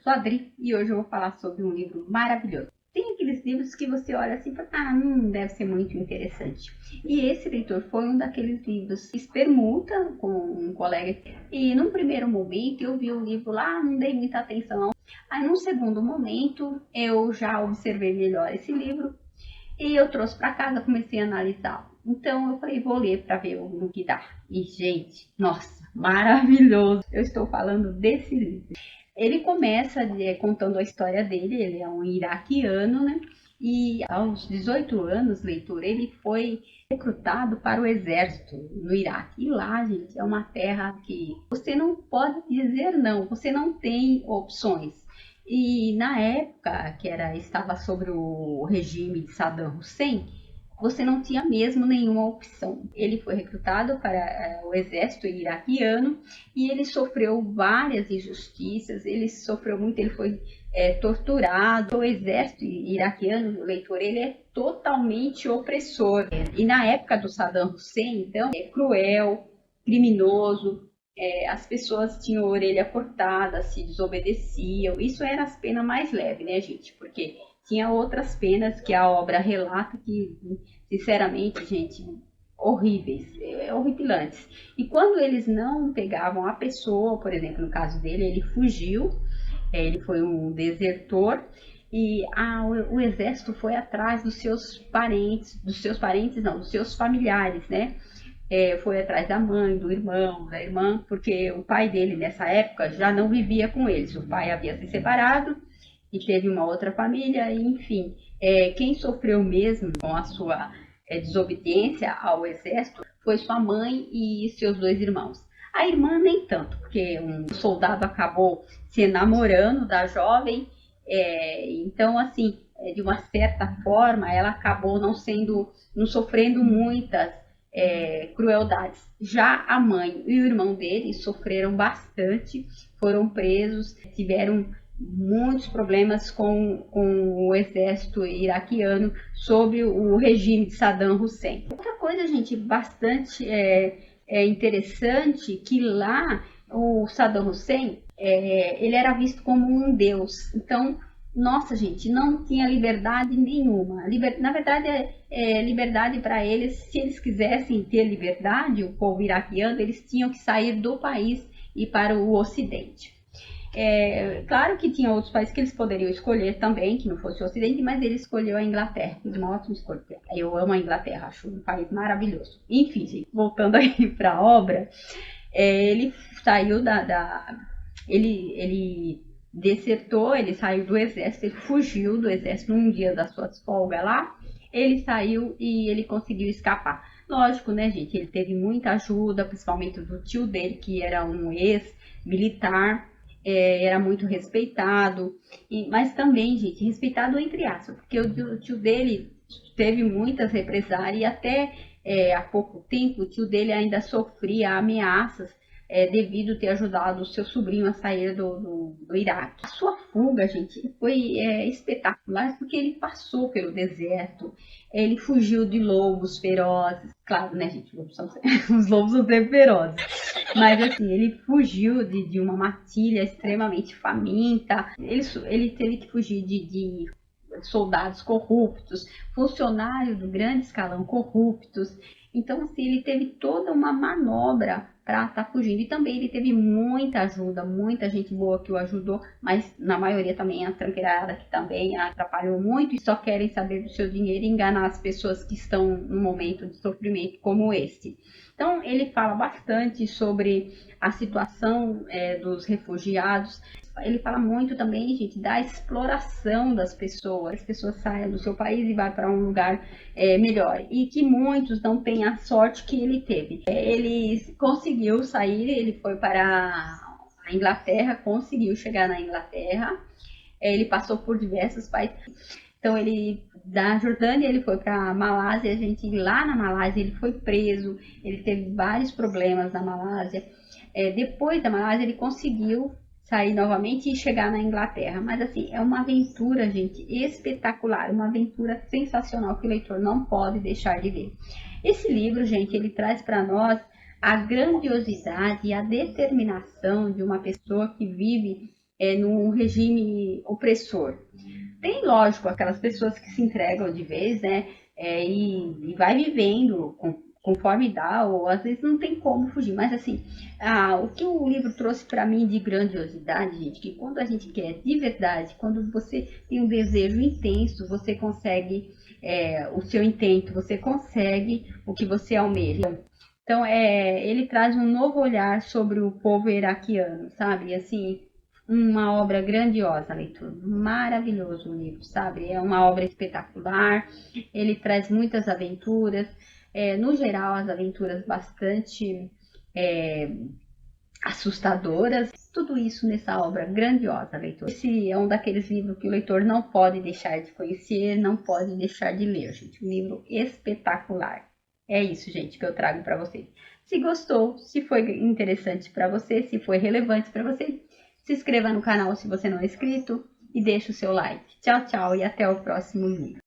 sou a Adri e hoje eu vou falar sobre um livro maravilhoso. Tem aqueles livros que você olha assim e fala, deve ser muito interessante. E esse leitor foi um daqueles livros que fiz permuta com um colega. E num primeiro momento eu vi o livro lá, não dei muita atenção. Aí num segundo momento eu já observei melhor esse livro e eu trouxe para casa, comecei a analisar. Então eu falei, vou ler para ver o que dá. E gente, nossa, maravilhoso! Eu estou falando desse livro. Ele começa contando a história dele, ele é um iraquiano, né? E aos 18 anos, leitor, ele foi recrutado para o exército no Iraque. E lá, gente, é uma terra que você não pode dizer não, você não tem opções. E na época que estava sobre o regime de Saddam Hussein, você não tinha mesmo nenhuma opção. Ele foi recrutado para o exército iraquiano e ele sofreu várias injustiças, ele sofreu muito, ele foi torturado. O exército iraquiano, leitor, ele é totalmente opressor. E na época do Saddam Hussein, então, é cruel, criminoso, as pessoas tinham a orelha cortada, se desobedeciam. Isso era as penas mais leves, né, gente? Porque tinha outras penas que a obra relata que, sinceramente, gente, horríveis, horripilantes. E quando eles não pegavam a pessoa, por exemplo, no caso dele, ele fugiu, ele foi um desertor, e o exército foi atrás dos seus familiares, né? Foi atrás da mãe, do irmão, da irmã, porque o pai dele, nessa época, já não vivia com eles. O pai havia se separado e teve uma outra família, e, enfim. Quem sofreu mesmo com a sua desobediência ao exército foi sua mãe e seus dois irmãos. A irmã nem tanto, porque um soldado acabou se enamorando da jovem, então, assim, de uma certa forma, ela acabou não sofrendo muitas crueldades. Já a mãe e o irmão dele sofreram bastante, foram presos, tiveram muitos problemas com o exército iraquiano sob o regime de Saddam Hussein. Outra coisa, gente, bastante interessante, que lá o Saddam Hussein ele era visto como um deus. Então, nossa, gente, não tinha liberdade nenhuma. Na verdade, liberdade para eles, se eles quisessem ter liberdade, o povo iraquiano, eles tinham que sair do país e para o Ocidente. Claro que tinha outros países que eles poderiam escolher também, que não fosse o Ocidente, mas ele escolheu a Inglaterra. Fez uma ótima escolha. Eu amo a Inglaterra, acho um país maravilhoso. Enfim, gente, voltando aí para a obra, ele saiu ele desertou, ele saiu do exército, ele fugiu do exército num dia das suas folgas lá, ele saiu e ele conseguiu escapar. Lógico, né, gente, ele teve muita ajuda, principalmente do tio dele, que era um ex-militar, era muito respeitado, mas também, gente, respeitado entre aspas, porque o tio dele teve muitas represálias e até há pouco tempo o tio dele ainda sofria ameaças devido ter ajudado o seu sobrinho a sair do Iraque. A sua fuga, gente, foi espetacular, porque ele passou pelo deserto, ele fugiu de lobos ferozes. Claro, né, gente, os lobos são sempre ferozes. Mas, assim, ele fugiu de uma matilha extremamente faminta. Ele teve que fugir de soldados corruptos, funcionários do grande escalão corruptos. Então, assim, ele teve toda uma manobra para estar fugindo. E também ele teve muita ajuda, muita gente boa que o ajudou, mas na maioria também a tranqueirada, que também atrapalhou muito e só querem saber do seu dinheiro e enganar as pessoas que estão num momento de sofrimento como esse. Então, ele fala bastante sobre a situação dos refugiados. Ele fala muito também, gente, da exploração das pessoas. As pessoas saem do seu país e vão para um lugar melhor. E que muitos não têm a sorte que ele teve. Ele conseguiu sair, ele foi para a Inglaterra, conseguiu chegar na Inglaterra. Ele passou por diversos países. Então, da Jordânia, ele foi para a Malásia. Lá na Malásia, ele foi preso. Ele teve vários problemas na Malásia. Depois da Malásia, ele conseguiu sair novamente e chegar na Inglaterra. Mas, assim, é uma aventura, gente, espetacular. Uma aventura sensacional que o leitor não pode deixar de ver. Esse livro, gente, ele traz para nós a grandiosidade e a determinação de uma pessoa que vive num regime opressor. Tem, lógico, aquelas pessoas que se entregam de vez, né? E vai vivendo conforme dá, ou às vezes não tem como fugir. Mas assim, o que o livro trouxe para mim de grandiosidade, gente, que quando a gente quer de verdade, quando você tem um desejo intenso, você consegue o seu intento, você consegue o que você almeja. Então, ele traz um novo olhar sobre o povo iraquiano, sabe? E, assim, uma obra grandiosa, leitor. Maravilhoso o livro, sabe? É uma obra espetacular. Ele traz muitas aventuras. No geral, as aventuras bastante é, assustadoras. Tudo isso nessa obra grandiosa, leitor. Esse é um daqueles livros que o leitor não pode deixar de conhecer, não pode deixar de ler, gente. Um livro espetacular. É isso, gente, que eu trago para vocês. Se gostou, se foi interessante para você, se foi relevante para você, se inscreva no canal se você não é inscrito e deixe o seu like. Tchau, tchau e até o próximo vídeo.